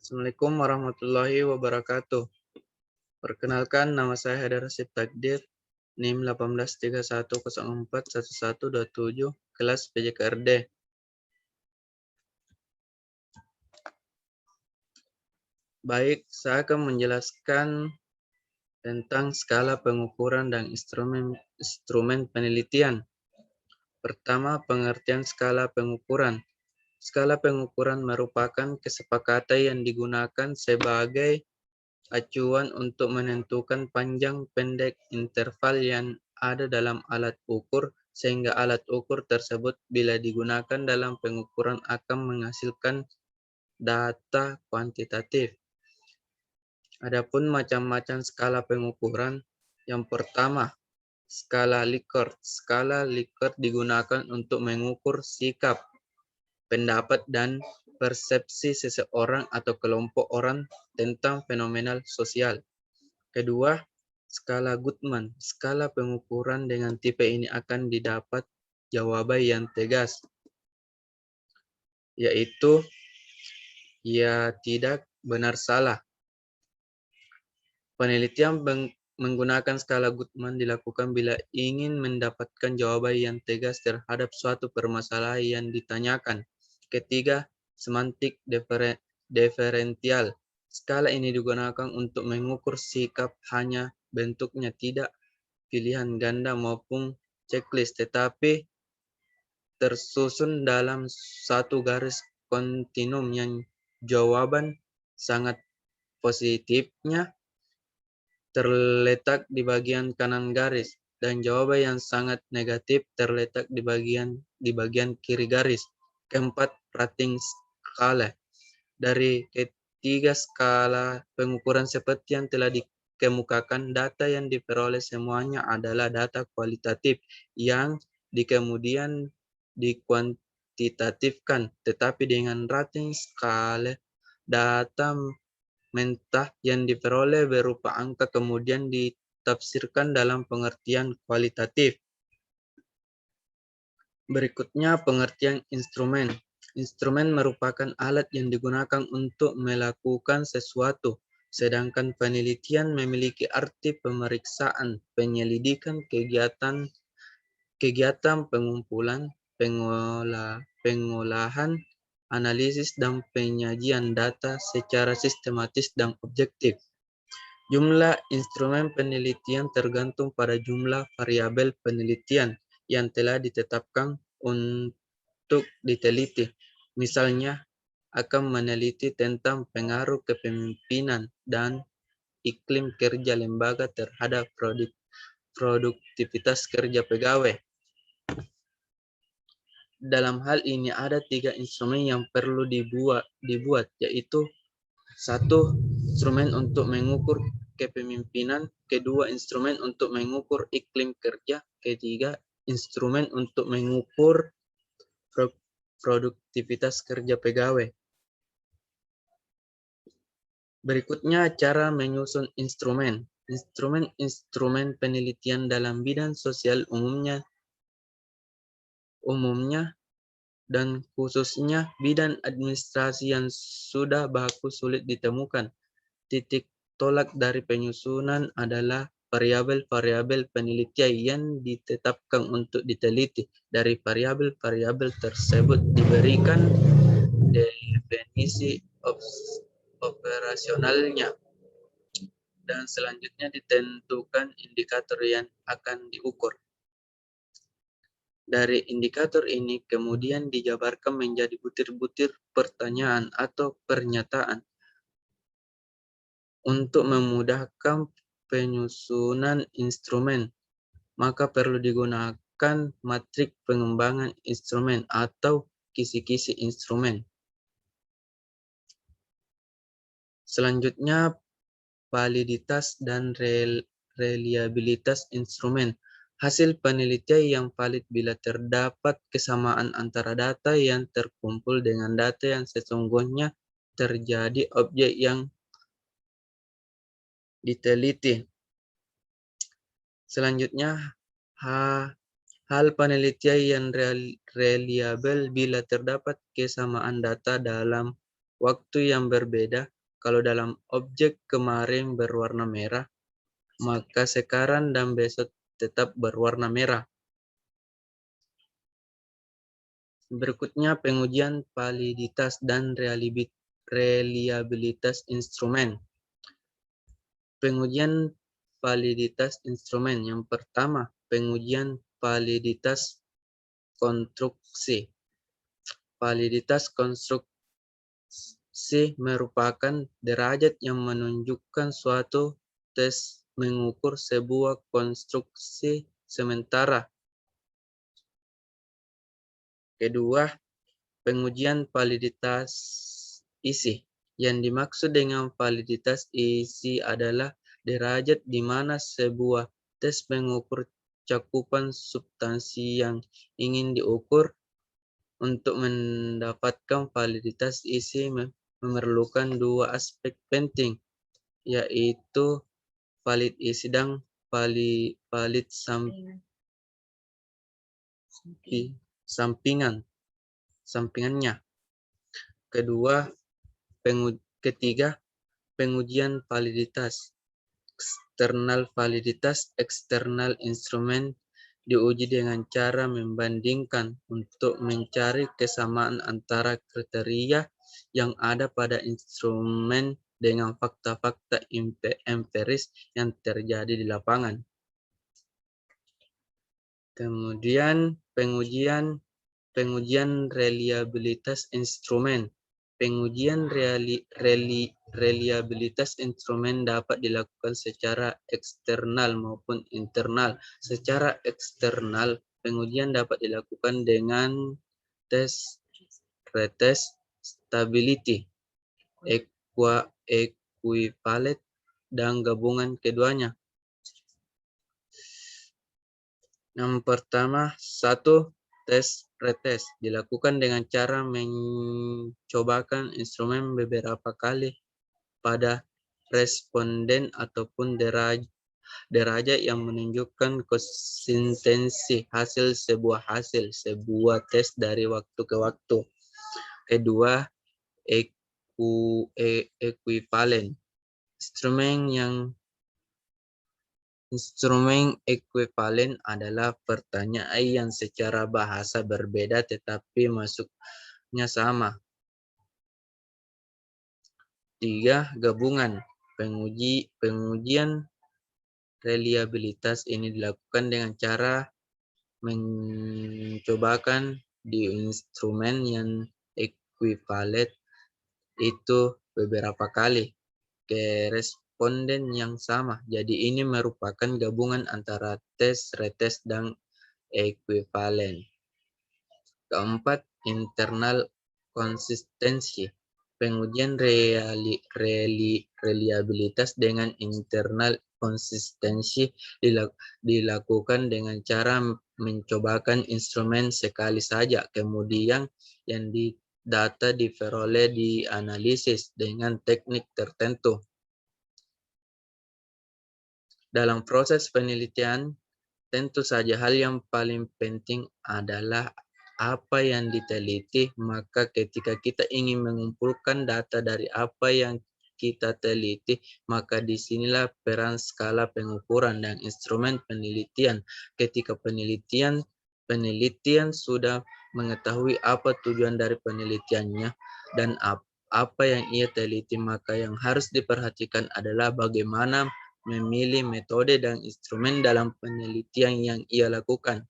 Assalamualaikum warahmatullahi wabarakatuh. Perkenalkan, nama saya Haidar Rasid Takdir, NIM 1831041127, kelas PJKRD. Baik, saya akan menjelaskan tentang skala pengukuran dan instrumen penelitian. Pertama, pengertian skala pengukuran. Skala pengukuran merupakan kesepakatan yang digunakan sebagai acuan untuk menentukan panjang pendek interval yang ada dalam alat ukur, sehingga alat ukur tersebut bila digunakan dalam pengukuran akan menghasilkan data kuantitatif. Adapun macam-macam skala pengukuran, yang pertama, skala Likert. Skala Likert digunakan untuk mengukur sikap, pendapat, dan persepsi seseorang atau kelompok orang tentang fenomena sosial. Kedua, skala Goodman. Skala pengukuran dengan tipe ini akan didapat jawaban yang tegas, yaitu ya, tidak, benar, salah. Penelitian menggunakan skala Goodman dilakukan bila ingin mendapatkan jawaban yang tegas terhadap suatu permasalahan yang ditanyakan. Ketiga, semantik diferensial. Skala ini digunakan untuk mengukur sikap, hanya bentuknya tidak pilihan ganda maupun checklist, tetapi tersusun dalam satu garis kontinum yang jawaban sangat positifnya terletak di bagian kanan garis dan jawaban yang sangat negatif terletak di bagian kiri garis. Keempat, rating skala. Dari ketiga skala pengukuran seperti yang telah dikemukakan, data yang diperoleh semuanya adalah data kualitatif yang kemudian dikuantitatifkan, tetapi dengan rating skala, data mentah yang diperoleh berupa angka kemudian ditafsirkan dalam pengertian kualitatif. Berikutnya, pengertian instrumen. Instrumen merupakan alat yang digunakan untuk melakukan sesuatu, sedangkan penelitian memiliki arti pemeriksaan, penyelidikan, kegiatan pengumpulan, pengolahan, analisis, dan penyajian data secara sistematis dan objektif. Jumlah instrumen penelitian tergantung pada jumlah variabel penelitian yang telah ditetapkan untuk diteliti. Misalnya, akan meneliti tentang pengaruh kepemimpinan dan iklim kerja lembaga terhadap produktivitas kerja pegawai. Dalam hal ini ada 3 instrumen yang perlu dibuat, yaitu 1. Instrumen untuk mengukur kepemimpinan. 2. Instrumen untuk mengukur iklim kerja. 3. Instrumen untuk mengukur produktivitas kerja pegawai. Berikutnya cara menyusun instrumen. Instrumen penelitian dalam bidang sosial umumnya dan khususnya bidang administrasi yang sudah baku sulit ditemukan. Titik tolak dari penyusunan adalah variabel-variabel penelitian yang ditetapkan untuk diteliti. Dari variabel-variabel tersebut diberikan definisi operasionalnya, dan selanjutnya ditentukan indikator yang akan diukur. Dari indikator ini kemudian dijabarkan menjadi butir-butir pertanyaan atau pernyataan. Untuk memudahkan penyusunan instrumen, maka perlu digunakan matrik pengembangan instrumen atau kisi-kisi instrumen. Selanjutnya, validitas dan reliabilitas instrumen. Hasil penelitian yang valid bila terdapat kesamaan antara data yang terkumpul dengan data yang sesungguhnya terjadi objek yang diteliti. Selanjutnya, hal penelitian yang reliabel bila terdapat kesamaan data dalam waktu yang berbeda. Kalau dalam objek kemarin berwarna merah, maka sekarang dan besok tetap berwarna merah. Berikutnya pengujian validitas dan reliabilitas instrumen. Pengujian validitas instrumen. Yang pertama, pengujian validitas konstruksi. Validitas konstruksi merupakan derajat yang menunjukkan suatu tes mengukur sebuah konstruksi sementara. Kedua, pengujian validitas isi. Yang dimaksud dengan validitas isi adalah derajat di mana sebuah tes mengukur cakupan substansi yang ingin diukur. Untuk mendapatkan validitas isi memerlukan dua aspek penting, yaitu valid isi dan valid sampingannya. Ketiga, pengujian validitas. Eksternal validitas, eksternal instrumen diuji dengan cara membandingkan untuk mencari kesamaan antara kriteria yang ada pada instrumen dengan fakta-fakta empiris yang terjadi di lapangan. Kemudian pengujian reliabilitas instrumen. Pengujian reliabilitas instrumen dapat dilakukan secara eksternal maupun internal. Secara eksternal, pengujian dapat dilakukan dengan tes, pretest, stability, equivalent, dan gabungan keduanya. Yang pertama, tes pretest dilakukan dengan cara mencobakan instrumen beberapa kali pada responden ataupun derajat yang menunjukkan konsistensi hasil sebuah tes dari waktu ke waktu. Kedua, equivalent. Instrumen ekuivalen adalah pertanyaan yang secara bahasa berbeda tetapi maksudnya sama. 3. Gabungan. Pengujian reliabilitas ini dilakukan dengan cara mencobakan di instrumen yang ekuivalen itu beberapa kali ke responden yang sama. Jadi ini merupakan gabungan antara tes, retest, dan ekuivalen. Keempat, internal konsistensi. Pengujian reliabilitas dengan internal konsistensi dilakukan dengan cara mencobakan instrumen sekali saja, kemudian yang data diperoleh dianalisis dengan teknik tertentu. Dalam proses penelitian, tentu saja hal yang paling penting adalah apa yang diteliti. Maka ketika kita ingin mengumpulkan data dari apa yang kita teliti, maka disinilah peran skala pengukuran dan instrumen penelitian. Ketika penelitian sudah mengetahui apa tujuan dari penelitiannya dan apa yang ia teliti, maka yang harus diperhatikan adalah bagaimana memilih metode dan instrumen dalam penelitian yang ia lakukan.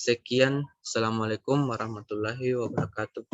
Sekian, Assalamualaikum warahmatullahi wabarakatuh.